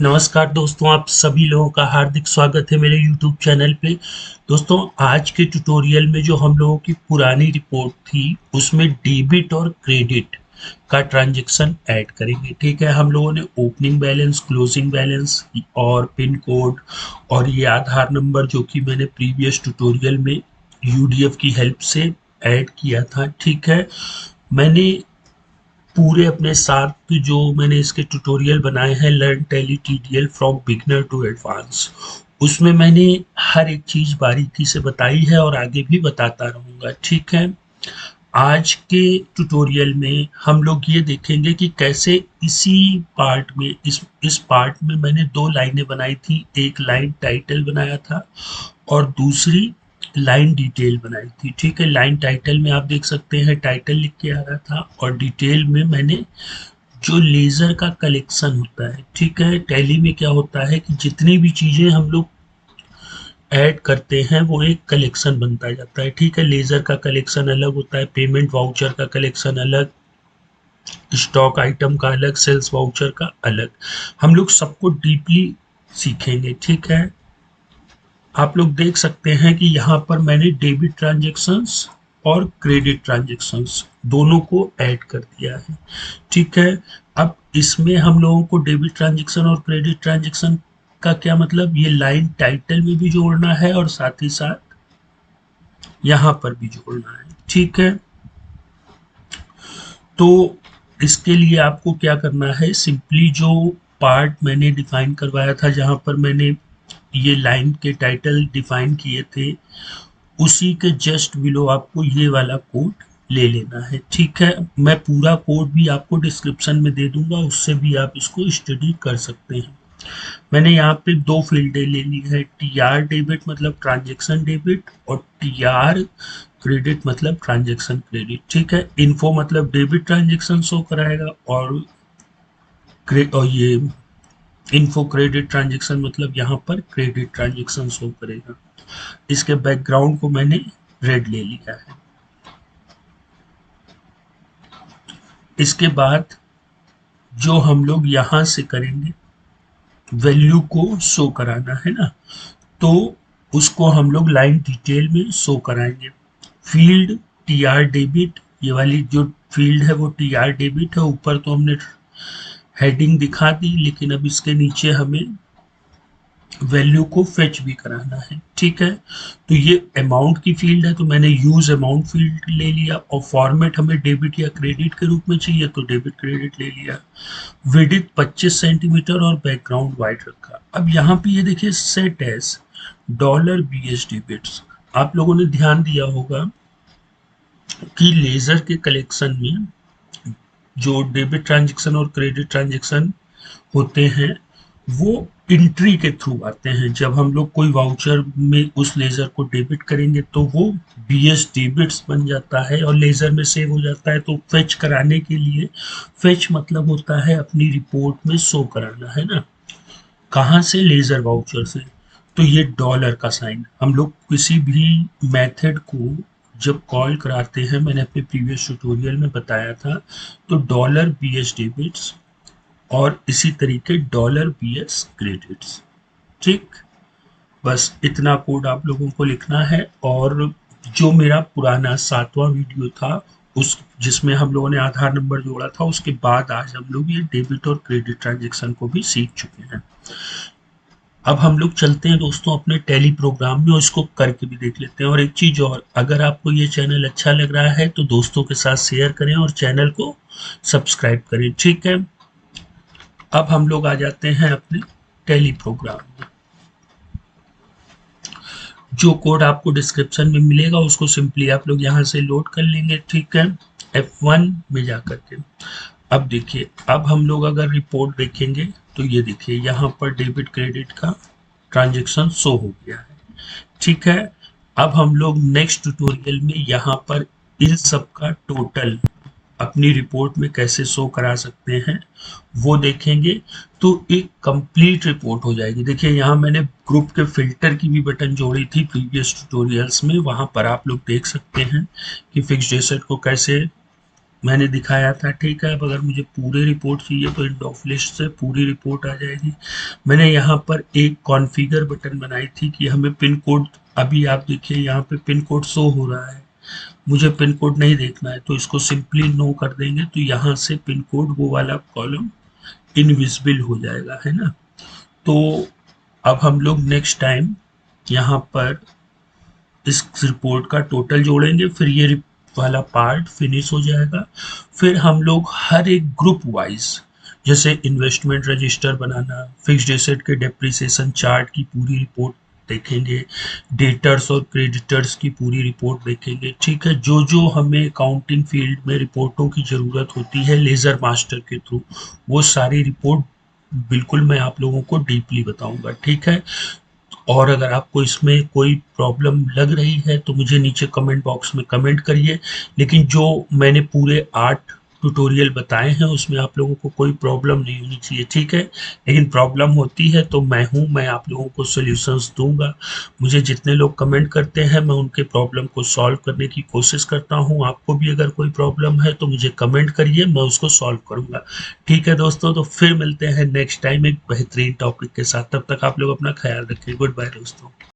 नमस्कार दोस्तों, आप सभी लोगों का हार्दिक स्वागत है मेरे YouTube चैनल पे। दोस्तों, आज के ट्यूटोरियल में जो हम लोगों की पुरानी रिपोर्ट थी, उसमें डेबिट और क्रेडिट का ट्रांजैक्शन ऐड करेंगे। ठीक है, हम लोगों ने ओपनिंग बैलेंस, क्लोजिंग बैलेंस और पिन कोड और ये आधार नंबर जो कि मैंने प्रीवियस ट्यूटोरियल में UDF की हेल्प से ऐड किया था। ठीक है, मैंने पूरे अपने साथ जो मैंने इसके ट्यूटोरियल बनाए हैं, learn Tally TDL from beginner to advance, उसमें मैंने हर एक चीज बारीकी से बताई है और आगे भी बताता रहूंगा। ठीक है, आज के ट्यूटोरियल में हम लोग ये देखेंगे कि कैसे इसी पार्ट में इस पार्ट में मैंने दो लाइनें बनाई थी। एक लाइन टाइटल बनाया था और दूसरी लाइन डिटेल बनाई थी। ठीक है, लाइन टाइटल में आप देख सकते हैं टाइटल लिख के आ रहा था और डिटेल में मैंने जो लेजर का कलेक्शन होता है, ठीक है, टैली में क्या होता है कि जितनी भी चीजें हम लोग ऐड करते हैं वो एक कलेक्शन बनता जाता है। ठीक है, लेजर का कलेक्शन अलग होता है, पेमेंट वाउचर का कलेक्शन अलग, स्टॉक आइटम का अलग, सेल्स वाउचर का अलग। हम लोग सबको डीपली सीखेंगे। ठीक है, आप लोग देख सकते हैं कि यहाँ पर मैंने डेबिट ट्रांजैक्शंस और क्रेडिट ट्रांजैक्शंस दोनों को ऐड कर दिया है। ठीक है, अब इसमें हम लोगों को डेबिट ट्रांजैक्शन और क्रेडिट ट्रांजैक्शन का क्या मतलब, ये लाइन टाइटल में भी जोड़ना है और साथ ही साथ यहाँ पर भी जोड़ना है। ठीक है, तो इसके लिए आपको क्या करना है, सिंपली जो पार्ट मैंने डिफाइन करवाया था, जहां पर मैंने ये लाइन के टाइटल डिफाइन किए थे, उसी के जस्ट बिलो आपको ये वाला कोड ले लेना है। ठीक है, मैं पूरा कोड भी आपको डिस्क्रिप्शन में दे दूंगा, उससे भी आप इसको स्टडी कर सकते हैं। मैंने यहाँ पे दो फील्डें ले ली है, TR डेबिट मतलब ट्रांजेक्शन डेबिट और TR क्रेडिट मतलब ट्रांजेक्शन क्रेडिट। ठीक है, इन्फो मतलब डेबिट ट्रांजेक्शन शो कराएगा और ये इन्फो क्रेडिट ट्रांजेक्शन मतलब यहाँ पर क्रेडिट ट्रांजेक्शन शो करेगा। इसके बैकग्राउंड को मैंने रेड ले लिया है। इसके बाद जो हम लोग यहाँ से करेंगे, वैल्यू को शो कराना है ना, तो उसको हम लोग लाइन डिटेल में शो कराएंगे। फील्ड TR डेबिट, ये वाली जो फील्ड है वो TR डेबिट है। ऊपर तो हमने हेडिंग दिखा दी, लेकिन अब इसके नीचे हमें वैल्यू को फेच भी कराना है। ठीक है, तो ये अमाउंट की फील्ड है, तो मैंने यूज अमाउंट फील्ड ले लिया और फॉर्मेट हमें डेबिट या क्रेडिट के रूप में चाहिए, तो डेबिट क्रेडिट ले लिया। विड्थ 25 सेंटीमीटर और बैकग्राउंड वाइट रखा। अब यहाँ पे ये देखिए, सेट एज $BS डेबिट्स। आप लोगों ने ध्यान दिया होगा कि लेजर के कलेक्शन में जो डेबिट ट्रांजेक्शन और क्रेडिट ट्रांजेक्शन होते हैं वो एंट्री के थ्रू आते हैं। जब हम लोग कोई वाउचर में उस लेजर को डेबिट करेंगे तो वो BS डेबिट्स बन जाता है और लेजर में सेव हो जाता है। तो फेच कराने के लिए, फेच मतलब होता है अपनी रिपोर्ट में शो कराना, है ना, कहाँ से, लेजर वाउचर से। तो ये डॉलर का साइन, हम लोग किसी भी मेथड को जब कॉल कराते हैं, मैंने अपने प्रीवियस ट्यूटोरियल में बताया था, तो $BS डेबिट्स और इसी तरीके $BS क्रेडिट्स। ठीक, बस इतना कोड आप लोगों को लिखना है। और जो मेरा पुराना 7वां वीडियो था, उस जिसमें हम लोगों ने आधार नंबर जोड़ा था, उसके बाद आज हम लोग ये डेबिट और क्रेडिट ट्रांजेक्शन को भी सीख चुके हैं। अब हम लोग चलते हैं दोस्तों अपने टैली प्रोग्राम में और इसको करके भी देख लेते हैं। और एक चीज और, अगर आपको ये चैनल अच्छा लग रहा है तो दोस्तों के साथ शेयर करें और चैनल को सब्सक्राइब करें। ठीक है, अब हम लोग आ जाते हैं अपने टैली प्रोग्राम में। जो कोड आपको डिस्क्रिप्शन में मिलेगा उसको सिंपली आप लोग यहाँ से लोड कर लेंगे। ठीक है, F1 में जाकर के अब देखिए, अब हम लोग अगर रिपोर्ट देखेंगे तो ये देखिए यहाँ पर डेबिट क्रेडिट का ट्रांजेक्शन शो हो गया है। ठीक है, अब हम लोग नेक्स्ट ट्यूटोरियल में यहाँ पर इन सब का टोटल अपनी रिपोर्ट में कैसे शो करा सकते हैं वो देखेंगे, तो एक कंप्लीट रिपोर्ट हो जाएगी। देखिए यहाँ मैंने ग्रुप के फिल्टर की भी बटन जोड़ी थी प्रीवियस ट्यूटोरियल्स में, वहां पर आप लोग देख सकते हैं कि फिक्स्ड एसेट को कैसे मैंने दिखाया था, ठीक है। अब अगर मुझे पूरे रिपोर्ट चाहिए तो इंड ऑफ लिस्ट से पूरी रिपोर्ट आ जाएगी। मैंने यहाँ पर एक कॉन्फ़िगर बटन बनाई थी कि हमें पिन कोड, अभी आप देखिए यहाँ पे पिन कोड शो हो रहा है, मुझे पिन कोड नहीं देखना है, तो इसको सिंपली नो कर देंगे तो यहाँ से पिन कोड वो वाला कॉलम इनविजिबल हो जाएगा, है ना। तो अब हम लोग नेक्स्ट टाइम यहाँ पर इस रिपोर्ट का टोटल जोड़ेंगे, फिर ये वाला पार्ट फिनिश हो जाएगा। फिर हम लोग हर एक ग्रुप वाइज, जैसे इन्वेस्टमेंट रजिस्टर बनाना, फिक्स्ड एसेट के डेप्रिसिएशन चार्ट की पूरी रिपोर्ट देखेंगे, डेटर्स और क्रेडिटर्स की पूरी रिपोर्ट देखेंगे, ठीक है। जो जो हमें अकाउंटिंग फील्ड में रिपोर्टों की ज़रूरत होती है लेज़र मास्टर के थ्रू, वो सारी रिपोर्ट बिल्कुल मैं आप लोगों को डीपली बताऊंगा, ठीक है। और अगर आपको इसमें कोई प्रॉब्लम लग रही है तो मुझे नीचे कमेंट बॉक्स में कमेंट करिए। लेकिन जो मैंने पूरे 8 ट्यूटोरियल बताए हैं उसमें आप लोगों को कोई प्रॉब्लम नहीं होनी चाहिए, ठीक है। लेकिन प्रॉब्लम होती है तो मैं आप लोगों को सॉल्यूशंस दूंगा। मुझे जितने लोग कमेंट करते हैं मैं उनके प्रॉब्लम को सॉल्व करने की कोशिश करता हूँ। आपको भी अगर कोई प्रॉब्लम है तो मुझे कमेंट करिए, मैं उसको सॉल्व करूंगा, ठीक है दोस्तों। तो फिर मिलते हैं नेक्स्ट टाइम एक बेहतरीन टॉपिक के साथ, तब तक आप लोग अपना ख्याल रखें। गुड बाय दोस्तों।